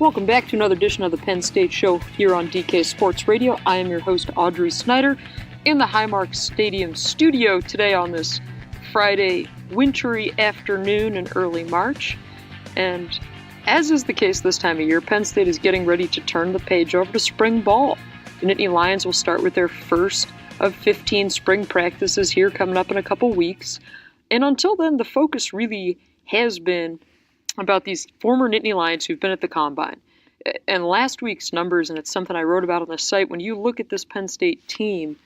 Welcome back to another edition of the Penn State Show here on DK Sports Radio. I am your host, Audrey Snyder, in the Highmark Stadium studio today on this Friday wintry afternoon in early March. And as is the case this time of year, Penn State is getting ready to turn the page over to spring ball. The Nittany Lions will start with their first of 15 spring practices here coming up in a couple weeks. And until then, the focus really has been about these former Nittany Lions who've been at the Combine. And last week's numbers, and it's something I wrote about on the site, when you look at this Penn State team,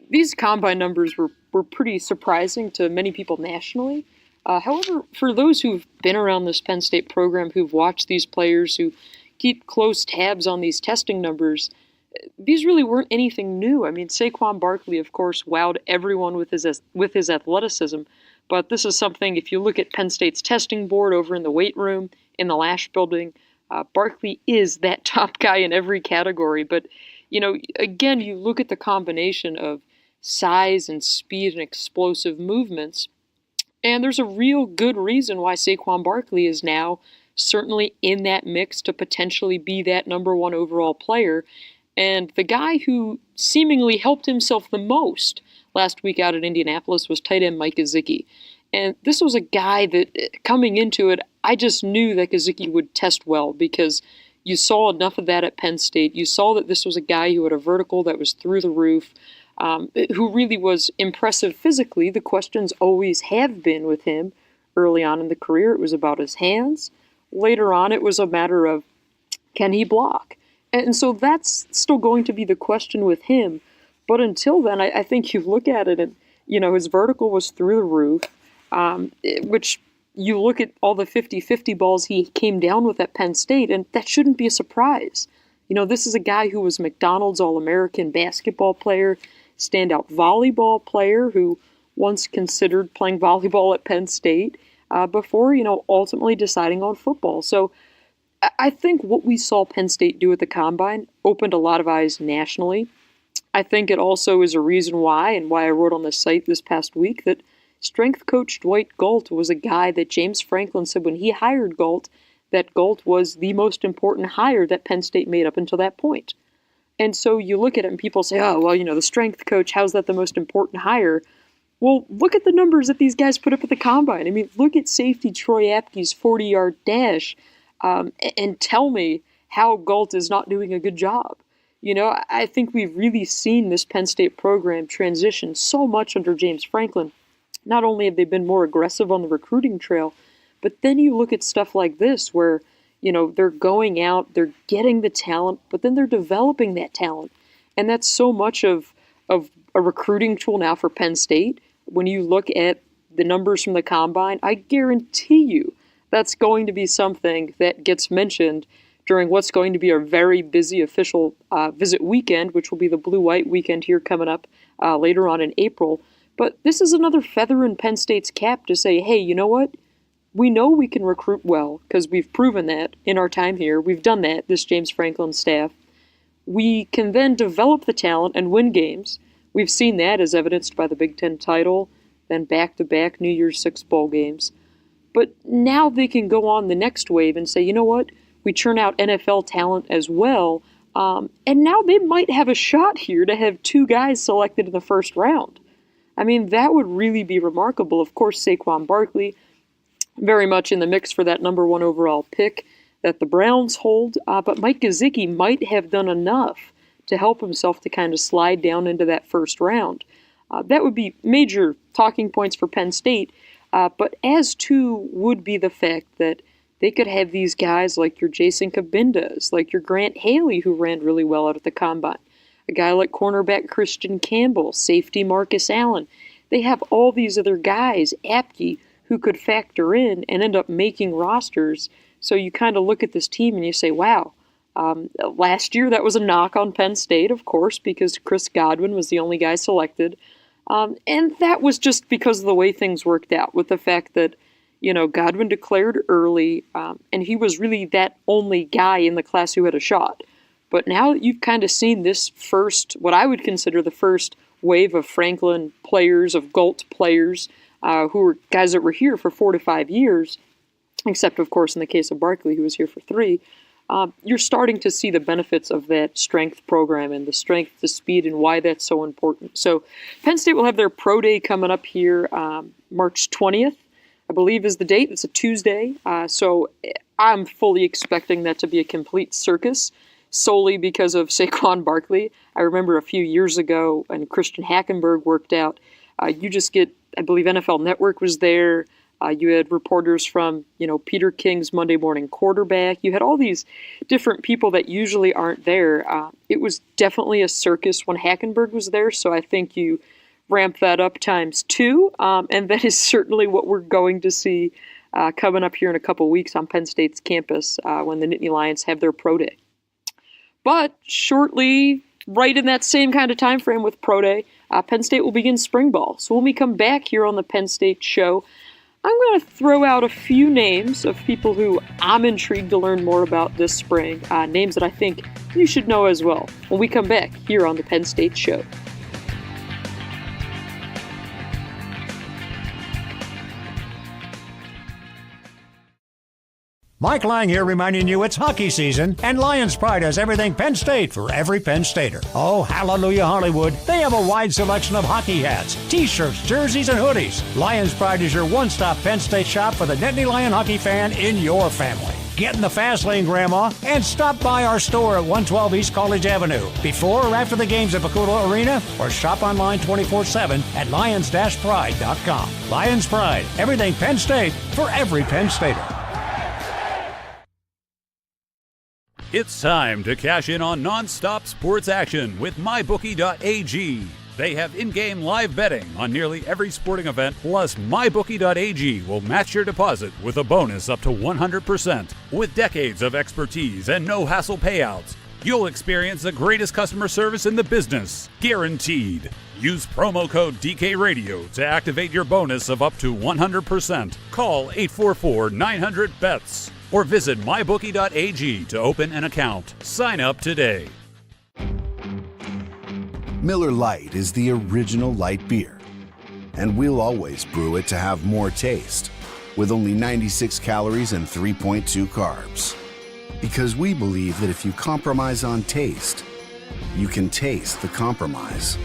these Combine numbers were pretty surprising to many people nationally. However, for those who've been around this Penn State program, who've watched these players, who keep close tabs on these testing numbers, these really weren't anything new. I mean, Saquon Barkley, of course, wowed everyone with his athleticism. But this is something, if you look at Penn State's testing board over in the weight room, in the Lash building, Barkley is that top guy in every category. But, again, you look at the combination of size and speed and explosive movements, and there's a real good reason why Saquon Barkley is now certainly in that mix to potentially be that number one overall player. And the guy who seemingly helped himself the most last week out at Indianapolis was tight end Mike Gesicki. And this was a guy that, coming into it, I just knew that Gesicki would test well because you saw enough of that at Penn State. You saw that this was a guy who had a vertical that was through the roof, who really was impressive physically. The questions always have been with him early on in the career. It was about his hands. Later on, it was a matter of, can he block? And so that's still going to be the question with him. But until then, I think you look at it and, his vertical was through the roof, which you look at all the 50-50 balls he came down with at Penn State, and that shouldn't be a surprise. This is a guy who was McDonald's All-American basketball player, standout volleyball player who once considered playing volleyball at Penn State before, ultimately deciding on football. So I think what we saw Penn State do at the Combine opened a lot of eyes nationally. I think it also is a reason why, and why I wrote on the site this past week, that strength coach Dwight Galt was a guy that James Franklin said when he hired Galt, that Galt was the most important hire that Penn State made up until that point. And so you look at it and people say, oh, well, the strength coach, how's that the most important hire? Well, look at the numbers that these guys put up at the Combine. I mean, look at safety Troy Apke's 40-yard dash and tell me how Galt is not doing a good job. I think we've really seen this Penn State program transition so much under James Franklin. Not only have they been more aggressive on the recruiting trail, but then you look at stuff like this where, they're going out, they're getting the talent, but then they're developing that talent. And that's so much of a recruiting tool now for Penn State. When you look at the numbers from the Combine, I guarantee you that's going to be something that gets mentioned during what's going to be a very busy official visit weekend, which will be the Blue-White weekend here coming up later on in April. But this is another feather in Penn State's cap to say, hey, you know what? We know we can recruit well because we've proven that in our time here. We've done that, this James Franklin staff. We can then develop the talent and win games. We've seen that as evidenced by the Big Ten title, then back-to-back New Year's Six bowl games. But now they can go on the next wave and say, you know what? We churn out NFL talent as well, and now they might have a shot here to have two guys selected in the first round. I mean, that would really be remarkable. Of course, Saquon Barkley, very much in the mix for that number one overall pick that the Browns hold, but Mike Gesicki might have done enough to help himself to kind of slide down into that first round. That would be major talking points for Penn State, but as too would be the fact that they could have these guys like your Jason Cabindas, like your Grant Haley, who ran really well out at the Combine, a guy like cornerback Christian Campbell, safety Marcus Allen. They have all these other guys, Apke, who could factor in and end up making rosters. So you kind of look at this team and you say, wow, last year that was a knock on Penn State, of course, because Chris Godwin was the only guy selected. And that was just because of the way things worked out, with the fact that Godwin declared early, and he was really that only guy in the class who had a shot. But now that you've kind of seen this first, what I would consider the first wave of Franklin players, of Galt players, who were guys that were here for 4 to 5 years, except, of course, in the case of Barkley, who was here for 3, you're starting to see the benefits of that strength program and the strength, the speed, and why that's so important. So Penn State will have their pro day coming up here March 20th, I believe is the date. It's a Tuesday. So I'm fully expecting that to be a complete circus, solely because of Saquon Barkley. I remember a few years ago when Christian Hackenberg worked out, you just get, I believe NFL Network was there. You had reporters from, Peter King's Monday Morning Quarterback. You had all these different people that usually aren't there. It was definitely a circus when Hackenberg was there, so I think you ramp that up times 2, and that is certainly what we're going to see coming up here in a couple weeks on Penn State's campus when the Nittany Lions have their pro day. But shortly, right in that same kind of time frame with pro day, Penn State will begin spring ball. So when we come back here on the Penn State Show, I'm going to throw out a few names of people who I'm intrigued to learn more about this spring, names that I think you should know as well, when we come back here on the Penn State Show. Mike Lang here reminding you it's hockey season, and Lions Pride has everything Penn State for every Penn Stater. Oh, hallelujah, Hollywood. They have a wide selection of hockey hats, t-shirts, jerseys, and hoodies. Lions Pride is your one-stop Penn State shop for the Nittany Lion hockey fan in your family. Get in the fast lane, Grandma, and stop by our store at 112 East College Avenue before or after the games at Bakuto Arena, or shop online 24/7 at lions-pride.com. Lions Pride, everything Penn State for every Penn Stater. It's time to cash in on non-stop sports action with MyBookie.ag. They have in-game live betting on nearly every sporting event, plus MyBookie.ag will match your deposit with a bonus up to 100%. With decades of expertise and no-hassle payouts, you'll experience the greatest customer service in the business, guaranteed. Use promo code DKRadio to activate your bonus of up to 100%. Call 844-900-BETS. Or visit mybookie.ag to open an account. Sign up today. Miller Lite is the original light beer, and we'll always brew it to have more taste, with only 96 calories and 3.2 carbs. Because we believe that if you compromise on taste, you can taste the compromise.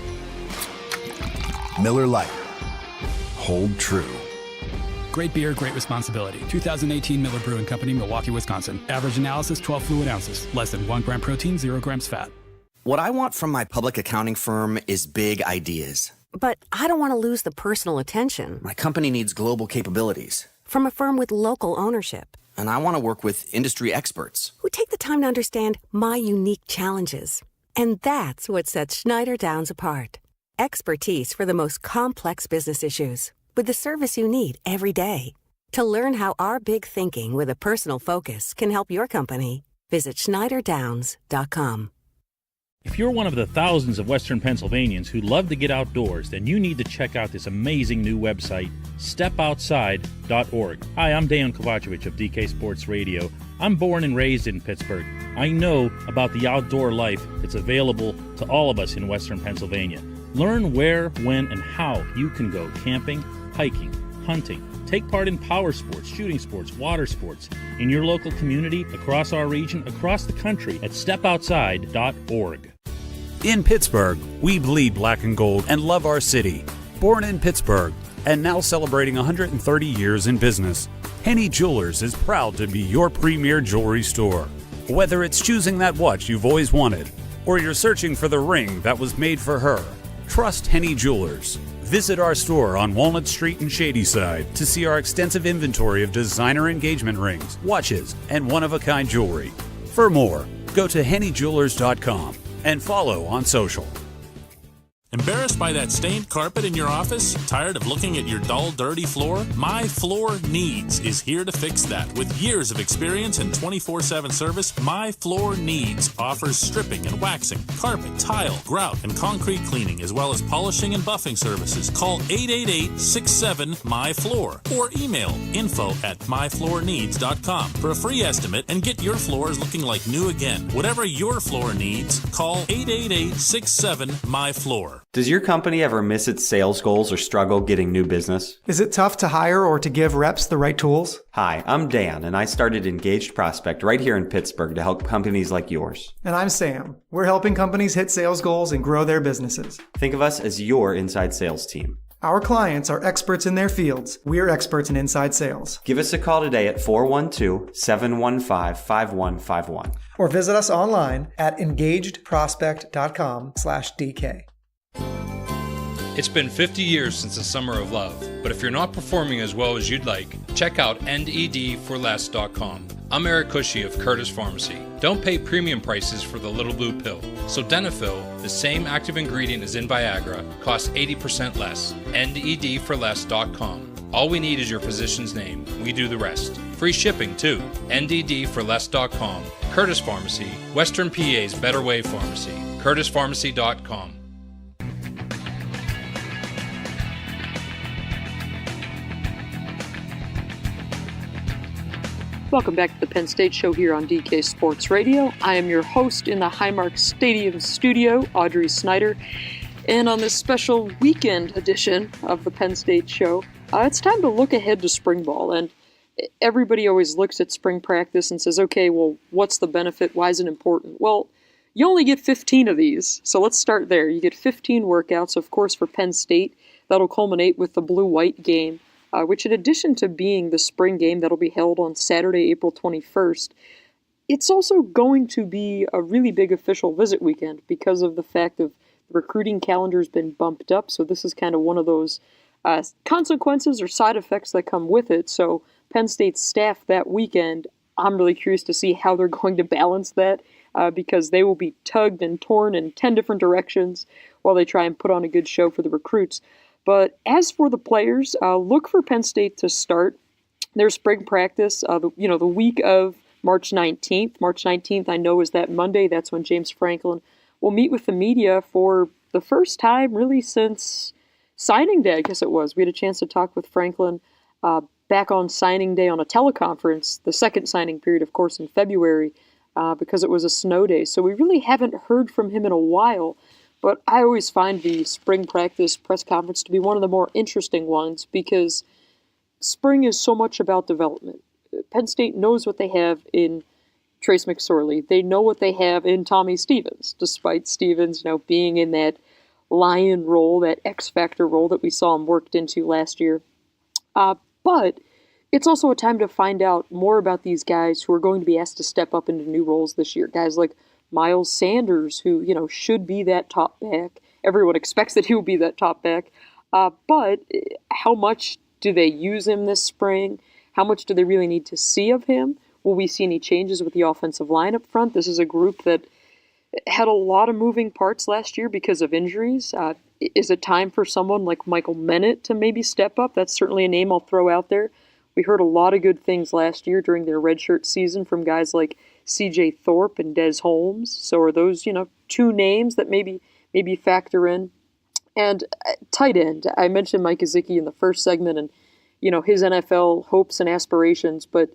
Miller Lite. Hold true. Great beer, great responsibility. 2018 Miller Brewing Company, Milwaukee, Wisconsin. Average analysis, 12 fluid ounces. Less than 1 gram protein, 0 grams fat. What I want from my public accounting firm is big ideas. But I don't want to lose the personal attention. My company needs global capabilities. From a firm with local ownership. And I want to work with industry experts. Who take the time to understand my unique challenges. And that's what sets Snyder Downs apart. Expertise for the most complex business issues. With the service you need every day. To learn how our big thinking with a personal focus can help your company, visit SnyderDowns.com. If you're one of the thousands of Western Pennsylvanians who love to get outdoors, then you need to check out this amazing new website, stepoutside.org. Hi, I'm Dan Kovacevic of DK Sports Radio. I'm born and raised in Pittsburgh. I know about the outdoor life that's available to all of us in Western Pennsylvania. Learn where, when, and how you can go camping, hiking, hunting, take part in power sports, shooting sports, water sports in your local community, across our region, across the country at stepoutside.org. In Pittsburgh, we bleed black and gold and love our city. Born in Pittsburgh and now celebrating 130 years in business, Henny Jewelers is proud to be your premier jewelry store. Whether it's choosing that watch you've always wanted or you're searching for the ring that was made for her, trust Henny Jewelers. Visit our store on Walnut Street in Shadyside to see our extensive inventory of designer engagement rings, watches, and one-of-a-kind jewelry. For more, go to hennyjewelers.com and follow on social. Embarrassed by that stained carpet in your office? Tired of looking at your dull, dirty floor? My Floor Needs is here to fix that. With years of experience and 24/7 service, My Floor Needs offers stripping and waxing, carpet, tile, grout, and concrete cleaning, as well as polishing and buffing services. Call 888-67-MY-FLOOR or email info@myfloorneeds.com for a free estimate and get your floors looking like new again. Whatever your floor needs, call 888-67-MY-FLOOR. Does your company ever miss its sales goals or struggle getting new business? Is it tough to hire or to give reps the right tools? Hi, I'm Dan, and I started Engaged Prospect right here in Pittsburgh to help companies like yours. And I'm Sam. We're helping companies hit sales goals and grow their businesses. Think of us as your inside sales team. Our clients are experts in their fields. We're experts in inside sales. Give us a call today at 412-715-5151. Or visit us online at engagedprospect.com/DK. It's been 50 years since the Summer of Love, but if you're not performing as well as you'd like, check out NEDforless.com. I'm Eric Cushy of Curtis Pharmacy. Don't pay premium prices for the little blue pill. So Denafil, the same active ingredient as in Viagra, costs 80% less. NEDforless.com. All we need is your physician's name. We do the rest. Free shipping, too. NDDforless.com. Curtis Pharmacy, Western PA's Better Way Pharmacy. CurtisPharmacy.com. Welcome back to the Penn State Show here on DK Sports Radio. I am your host in the Highmark Stadium studio, Audrey Snyder. And on this special weekend edition of the Penn State Show, it's time to look ahead to spring ball. And everybody always looks at spring practice and says, okay, well, what's the benefit? Why is it important? Well, you only get 15 of these, so let's start there. You get 15 workouts, of course, for Penn State. That'll culminate with the blue-white game, which in addition to being the spring game that'll be held on Saturday, April 21st, it's also going to be a really big official visit weekend because of the fact of the recruiting calendar's been bumped up, so this is kind of one of those consequences or side effects that come with it. So Penn State's staff that weekend, I'm really curious to see how they're going to balance that because they will be tugged and torn in 10 different directions while they try and put on a good show for the recruits. But as for the players, look for Penn State to start their spring practice, the week of March 19th. March 19th, I know, is that Monday. That's when James Franklin will meet with the media for the first time really since signing day, I guess it was. We had a chance to talk with Franklin back on signing day on a teleconference, the second signing period, of course, in February, because it was a snow day. So we really haven't heard from him in a while. But I always find the spring practice press conference to be one of the more interesting ones because spring is so much about development. Penn State knows what they have in Trace McSorley. They know what they have in Tommy Stevens, despite Stevens being in that lion role, that X-Factor role that we saw him worked into last year. But it's also a time to find out more about these guys who are going to be asked to step up into new roles this year. Guys like Miles Sanders, who, should be that top back. Everyone expects that he will be that top back. But how much do they use him this spring? How much do they really need to see of him? Will we see any changes with the offensive line up front? This is a group that had a lot of moving parts last year because of injuries. Is it time for someone like Michael Mennett to maybe step up? That's certainly a name I'll throw out there. We heard a lot of good things last year during their redshirt season from guys like C.J. Thorpe and Des Holmes. So are those, two names that maybe factor in? And tight end, I mentioned Mike Gesicki in the first segment and, his NFL hopes and aspirations, but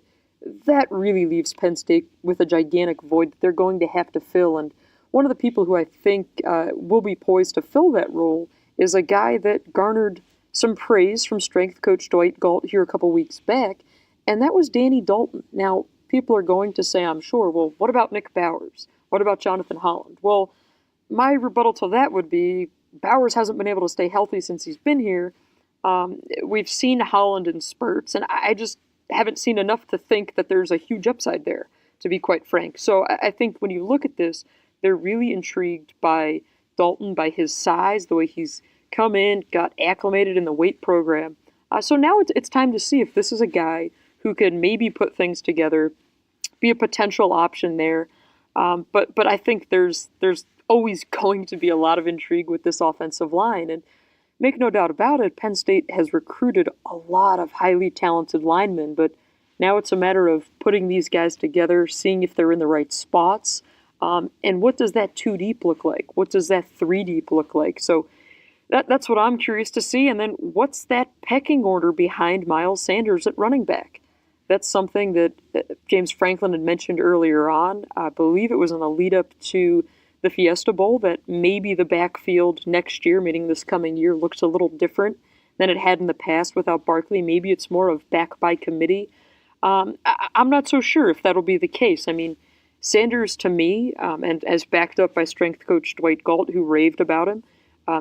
that really leaves Penn State with a gigantic void that they're going to have to fill. And one of the people who I think will be poised to fill that role is a guy that garnered some praise from strength coach Dwight Galt here a couple weeks back, and that was Danny Dalton. Now, people are going to say, I'm sure, well, what about Nick Bowers? What about Jonathan Holland? Well, my rebuttal to that would be Bowers hasn't been able to stay healthy since he's been here. We've seen Holland in spurts, and I just haven't seen enough to think that there's a huge upside there, to be quite frank. So I think when you look at this, they're really intrigued by Dalton, by his size, the way he's come in, got acclimated in the weight program. So now it's time to see if this is a guy who can maybe put things together, be a potential option there. But I think there's always going to be a lot of intrigue with this offensive line. And make no doubt about it, Penn State has recruited a lot of highly talented linemen, but now it's a matter of putting these guys together, seeing if they're in the right spots. And what does that 2 deep look like? What does that 3 deep look like? So that's what I'm curious to see. And then what's that pecking order behind Miles Sanders at running back? That's something that James Franklin had mentioned earlier on. I believe it was in the lead up to the Fiesta Bowl that maybe the backfield next year, meaning this coming year, looks a little different than it had in the past without Barkley. Maybe it's more of back by committee. I'm not so sure if that'll be the case. I mean, Sanders, to me, and as backed up by strength coach Dwight Galt, who raved about him,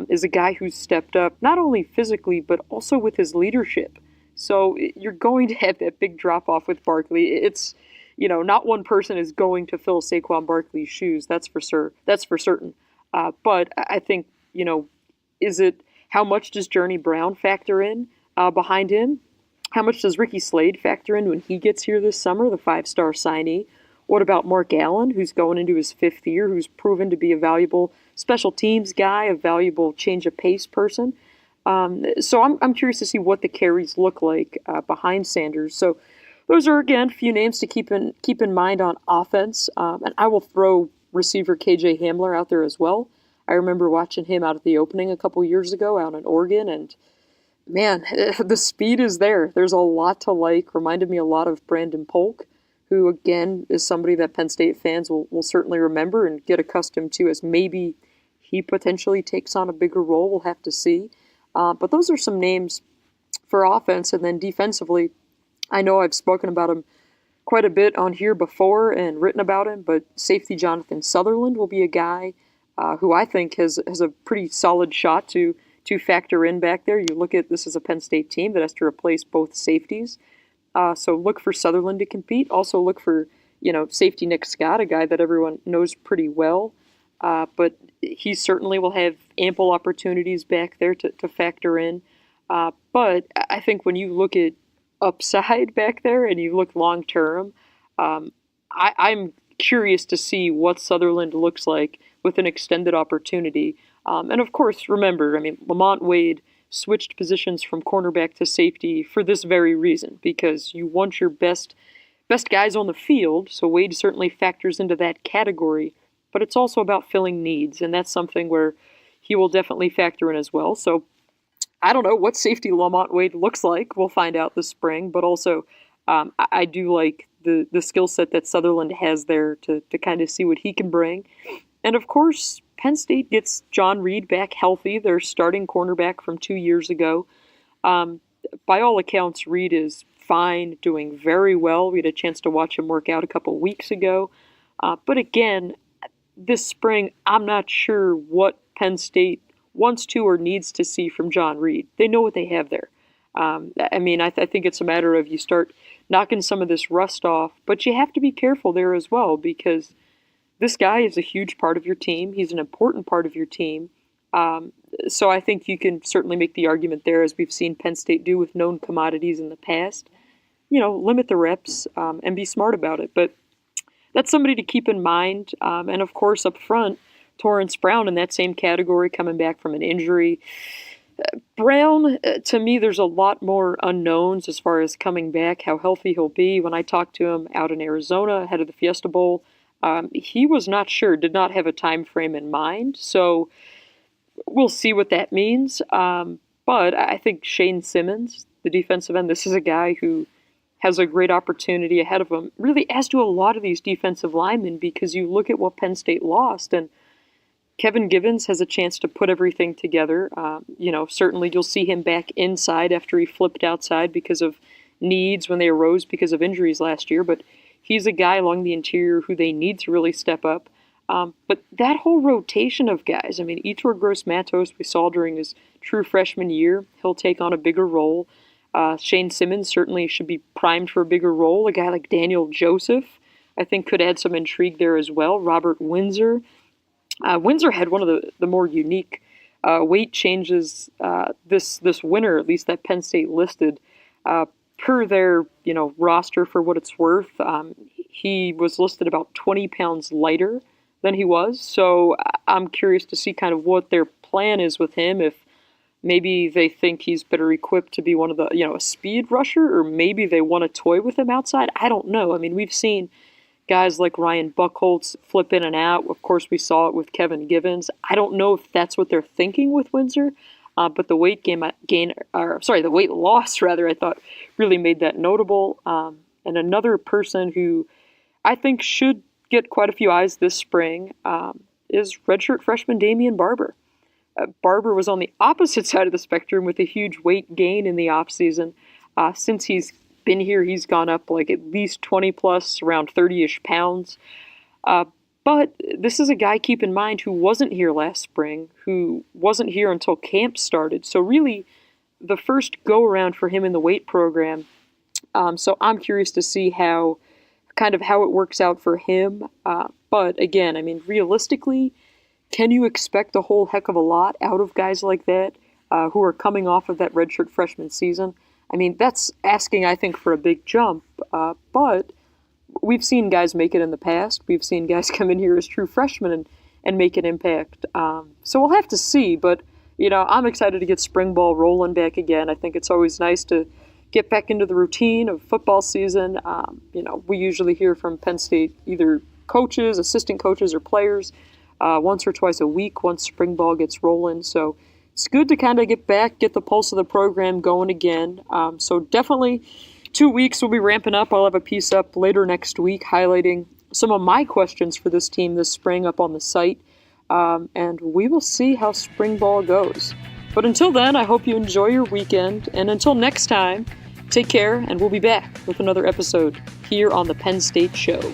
is a guy who's stepped up not only physically, but also with his leadership. So you're going to have that big drop-off with Barkley. It's, not one person is going to fill Saquon Barkley's shoes. That's for sure. That's for certain. But I think, how much does Journey Brown factor in behind him? How much does Ricky Slade factor in when he gets here this summer, the 5-star signee? What about Mark Allen, who's going into his 5th year, who's proven to be a valuable special teams guy, a valuable change of pace person? So I'm curious to see what the carries look like behind Sanders. So those are, again, a few names to keep in mind on offense. And I will throw receiver KJ Hamler out there as well. I remember watching him out at the opening a couple years ago out in Oregon, and man, the speed is there. There's a lot to like. Reminded me a lot of Brandon Polk, who, again, is somebody that Penn State fans will certainly remember and get accustomed to as maybe he potentially takes on a bigger role. We'll have to see. But those are some names for offense. And then defensively, I know I've spoken about him quite a bit on here before and written about him, but safety Jonathan Sutherland will be a guy who I think has a pretty solid shot to factor in back there. You look at this as a Penn State team that has to replace both safeties. So look for Sutherland to compete. Also look for, safety Nick Scott, a guy that everyone knows pretty well. But he certainly will have ample opportunities back there to factor in. But I think when you look at upside back there and you look long term, I'm curious to see what Sutherland looks like with an extended opportunity. And of course, remember, Lamont Wade switched positions from cornerback to safety for this very reason, because you want your best guys on the field, so Wade certainly factors into that category, but it's also about filling needs, and that's something where he will definitely factor in as well. So I don't know what safety Lamont Wade looks like. We'll find out this spring, but also I do like the skill set that Sutherland has there to kind of see what he can bring. And of course, Penn State gets John Reed back healthy, their starting cornerback from 2 years ago. By all accounts, Reed is fine, doing very well. We had a chance to watch him work out a couple weeks ago. But again, this spring, I'm not sure what Penn State wants to or needs to see from John Reed. They know what they have there. I think it's a matter of you start knocking some of this rust off, but you have to be careful there as well, because this guy is a huge part of your team. He's an important part of your team. So I think you can certainly make the argument there, as we've seen Penn State do with known commodities in the past. Limit the reps and be smart about it. But that's somebody to keep in mind. And of course, up front, Torrance Brown in that same category, coming back from an injury. Brown, to me, there's a lot more unknowns as far as coming back, how healthy he'll be. When I talked to him out in Arizona ahead of the Fiesta Bowl, he was not sure, did not have a time frame in mind. So we'll see what that means. But I think Shane Simmons, the defensive end, this is a guy who has a great opportunity ahead of him, really, as do a lot of these defensive linemen, because you look at what Penn State lost, and Kevin Givens has a chance to put everything together. Certainly you'll see him back inside after he flipped outside because of needs when they arose because of injuries last year, but he's a guy along the interior who they need to really step up. But that whole rotation of guys, Etor Gross-Matos, we saw during his true freshman year, he'll take on a bigger role. Shane Simmons certainly should be primed for a bigger role. A guy like Daniel Joseph, I think, could add some intrigue there as well. Robert Windsor. Windsor had one of the more unique weight changes this winter, at least that Penn State listed. Per their roster, for what it's worth, he was listed about 20 pounds lighter than he was. So I'm curious to see kind of what their plan is with him, if maybe they think he's better equipped to be one of the, a speed rusher, or maybe they want to toy with him outside. I don't know. We've seen guys like Ryan Buchholz flip in and out. Of course, we saw it with Kevin Givens. I don't know if that's what they're thinking with Windsor, but the weight the weight loss, rather, I thought really made that notable. And another person who I think should get quite a few eyes this spring is redshirt freshman Damian Barber. Barber was on the opposite side of the spectrum with a huge weight gain in the offseason. Since he's been here, he's gone up like at least 20 plus, around 30-ish pounds. But this is a guy, keep in mind, who wasn't here last spring, who wasn't here until camp started. So really, the first go-around for him in the weight program. So I'm curious to see how it works out for him. But again, I mean, realistically, can you expect a whole heck of a lot out of guys like that who are coming off of that redshirt freshman season? I mean, that's asking, I think, for a big jump. But we've seen guys make it in the past. We've seen guys come in here as true freshmen and make an impact. So we'll have to see. But, I'm excited to get spring ball rolling back again. I think it's always nice to get back into the routine of football season. We usually hear from Penn State either coaches, assistant coaches, or players once or twice a week once spring ball gets rolling. So it's good to kind of get the pulse of the program going again. So definitely 2 weeks we'll be ramping up. I'll have a piece up later next week highlighting some of my questions for this team this spring up on the site. And we will see how spring ball goes. But until then, I hope you enjoy your weekend. And until next time, take care, and we'll be back with another episode here on the Penn State Show.